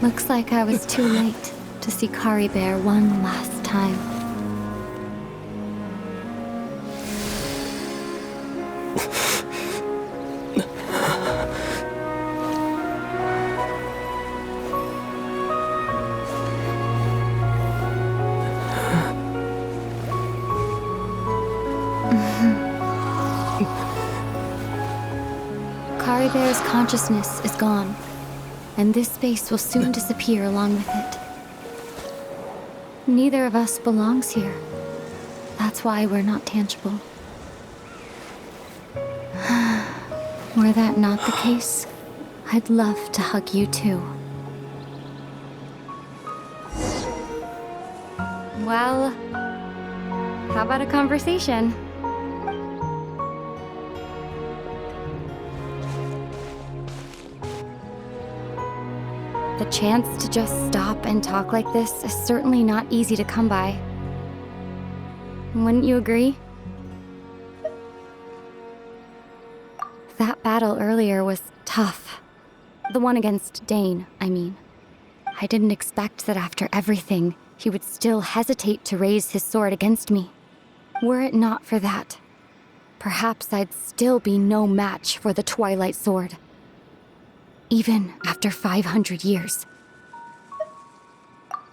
Looks like I was too late to see Kari Bear one last time. Kari Bear's consciousness is gone, and this space will soon disappear along with it. Neither of us belongs here. That's why we're not tangible. Were that not the case, I'd love to hug you too. Well, how about a conversation? The chance to just stop and talk like this is certainly not easy to come by. Wouldn't you agree? That battle earlier was tough. The one against Dane, I mean. I didn't expect that after everything, he would still hesitate to raise his sword against me. Were it not for that, perhaps I'd still be no match for the Twilight Sword. Even after 500 years.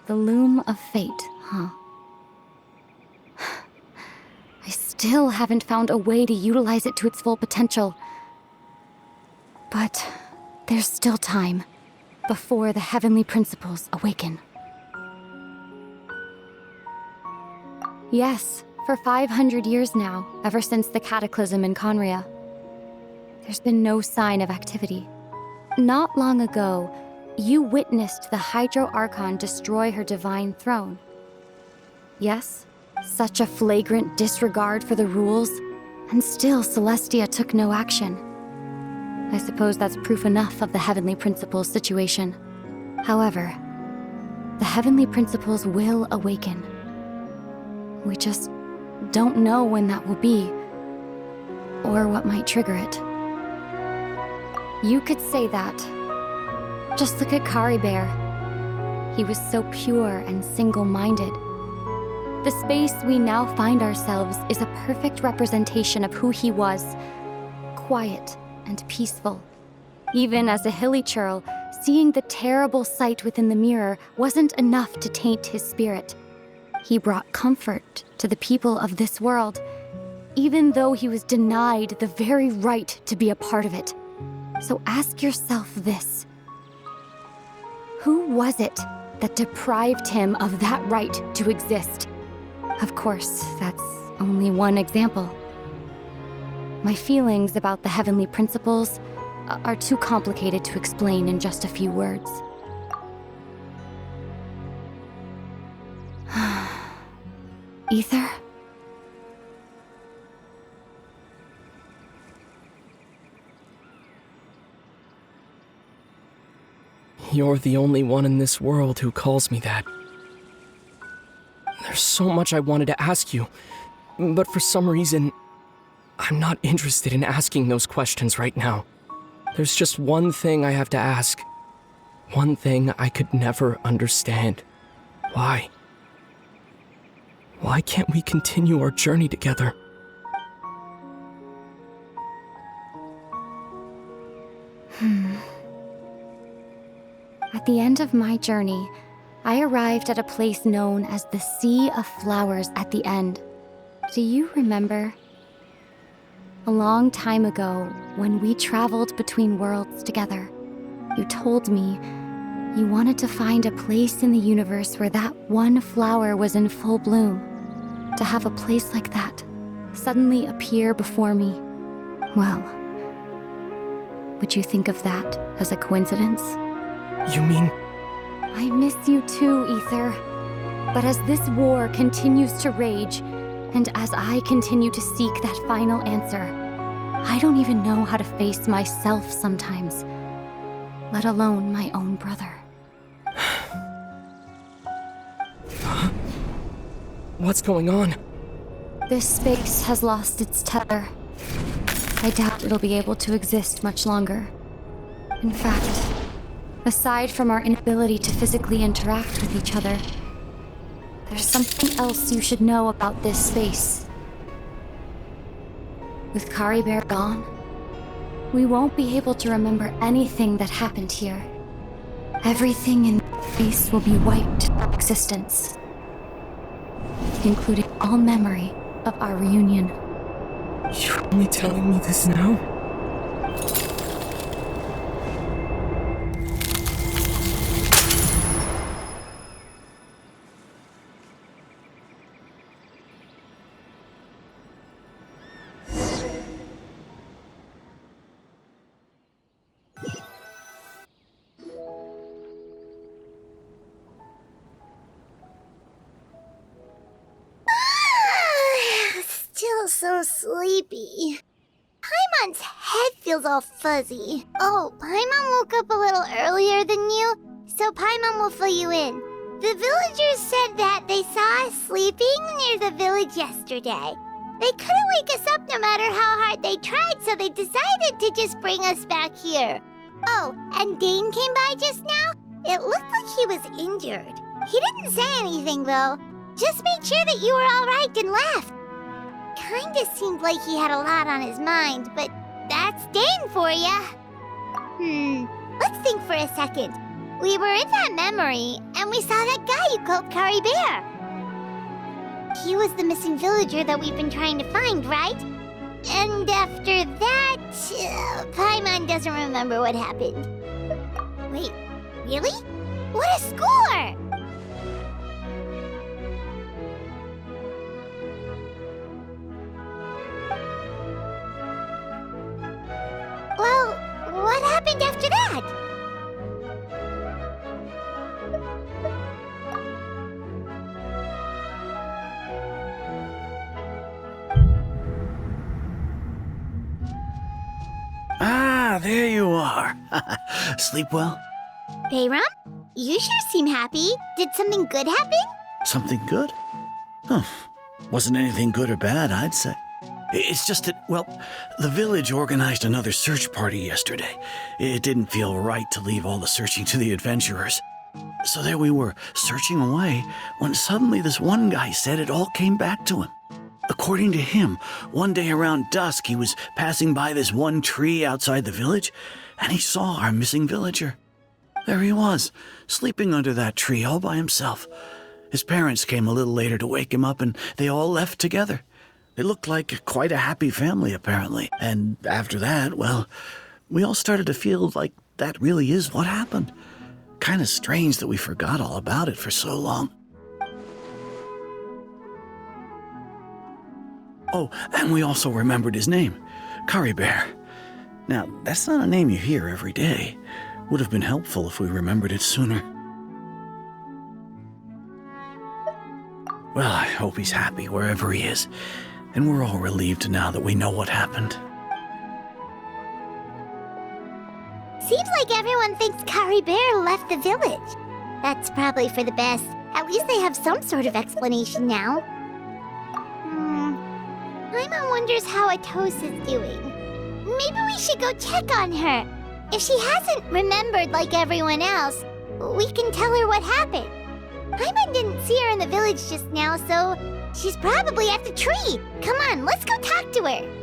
The loom of fate, huh? I still haven't found a way to utilize it to its full potential. But there's still time before the heavenly principles awaken. Yes, for 500 years now, ever since the cataclysm in Conria, there's been no sign of activity. Not long ago, you witnessed the Hydro Archon destroy her divine throne. Yes, such a flagrant disregard for the rules, and still Celestia took no action. I suppose that's proof enough of the Heavenly Principles situation. However, the Heavenly Principles will awaken. We just don't know when that will be, or what might trigger it. You could say that. Just look at Kari Bear. He was so pure and single-minded. The space we now find ourselves is a perfect representation of who he was. Quiet and peaceful. Even as a hilly churl, seeing the terrible sight within the mirror wasn't enough to taint his spirit. He brought comfort to the people of this world, even though he was denied the very right to be a part of it. So ask yourself this. Who was it that deprived him of that right to exist? Of course, that's only one example. My feelings about the heavenly principles are too complicated to explain in just a few words. Ether? You're the only one in this world who calls me that. There's so much I wanted to ask you, but for some reason, I'm not interested in asking those questions right now. There's just one thing I have to ask. One thing I could never understand. Why? Why can't we continue our journey together? At the end of my journey, I arrived at a place known as the Sea of Flowers at the end. Do you remember? A long time ago, when we traveled between worlds together, you told me you wanted to find a place in the universe where that one flower was in full bloom. To have a place like that suddenly appear before me. Well, would you think of that as a coincidence? You mean... I miss you too, Ether. But as this war continues to rage, and as I continue to seek that final answer, I don't even know how to face myself sometimes, let alone my own brother. What's going on? This space has lost its tether. I doubt it'll be able to exist much longer. In fact, Aside from our inability to physically interact with each other, there's something else you should know about this space. With Kari Bear gone, we won't be able to remember anything that happened here. Everything in this space will be wiped from existence, including all memory of our reunion. You're only telling me this now? Still so sleepy. Paimon's head feels all fuzzy. Oh, Paimon woke up a little earlier than you, so Paimon will fill you in. The villagers said that they saw us sleeping near the village yesterday. They couldn't wake us up no matter how hard they tried, so they decided to just bring us back here. Oh, and Dane came by just now. It looked like he was injured. He didn't say anything, though. Just made sure that you were all right and left. Kinda seemed like he had a lot on his mind, but that's Dane for ya. Let's think for a second. We were in that memory, and we saw that guy you called Kari Bear. He was the missing villager that we've been trying to find, right? And after that, Paimon doesn't remember what happened. Wait, really? What a score! Well, what happened after that? Ah, there you are. Sleep well? Bayram? You sure seem happy. Did something good happen? Something good? Huh. Wasn't anything good or bad, I'd say. It's just that, well, the village organized another search party yesterday. It didn't feel right to leave all the searching to the adventurers. So there we were, searching away, when suddenly this one guy said it all came back to him. According to him, one day around dusk, he was passing by this one tree outside the village, and he saw our missing villager. There he was, sleeping under that tree all by himself. His parents came a little later to wake him up, and they all left together. They looked like quite a happy family, apparently. And after that, well, we all started to feel like that really is what happened. Kind of strange that we forgot all about it for so long. Oh, and we also remembered his name, Kari Bear. Now, that's not a name you hear every day. Would have been helpful if we remembered it sooner. Well, I hope he's happy wherever he is. And we're all relieved now that we know what happened. Seems like everyone thinks Kari Bear left the village. That's probably for the best. At least they have some sort of explanation now. Paimon wonders how Atos is doing. Maybe we should go check on her. If she hasn't remembered like everyone else, we can tell her what happened. Paimon didn't see her in the village just now, so she's probably at the tree. Come on, let's go talk to her.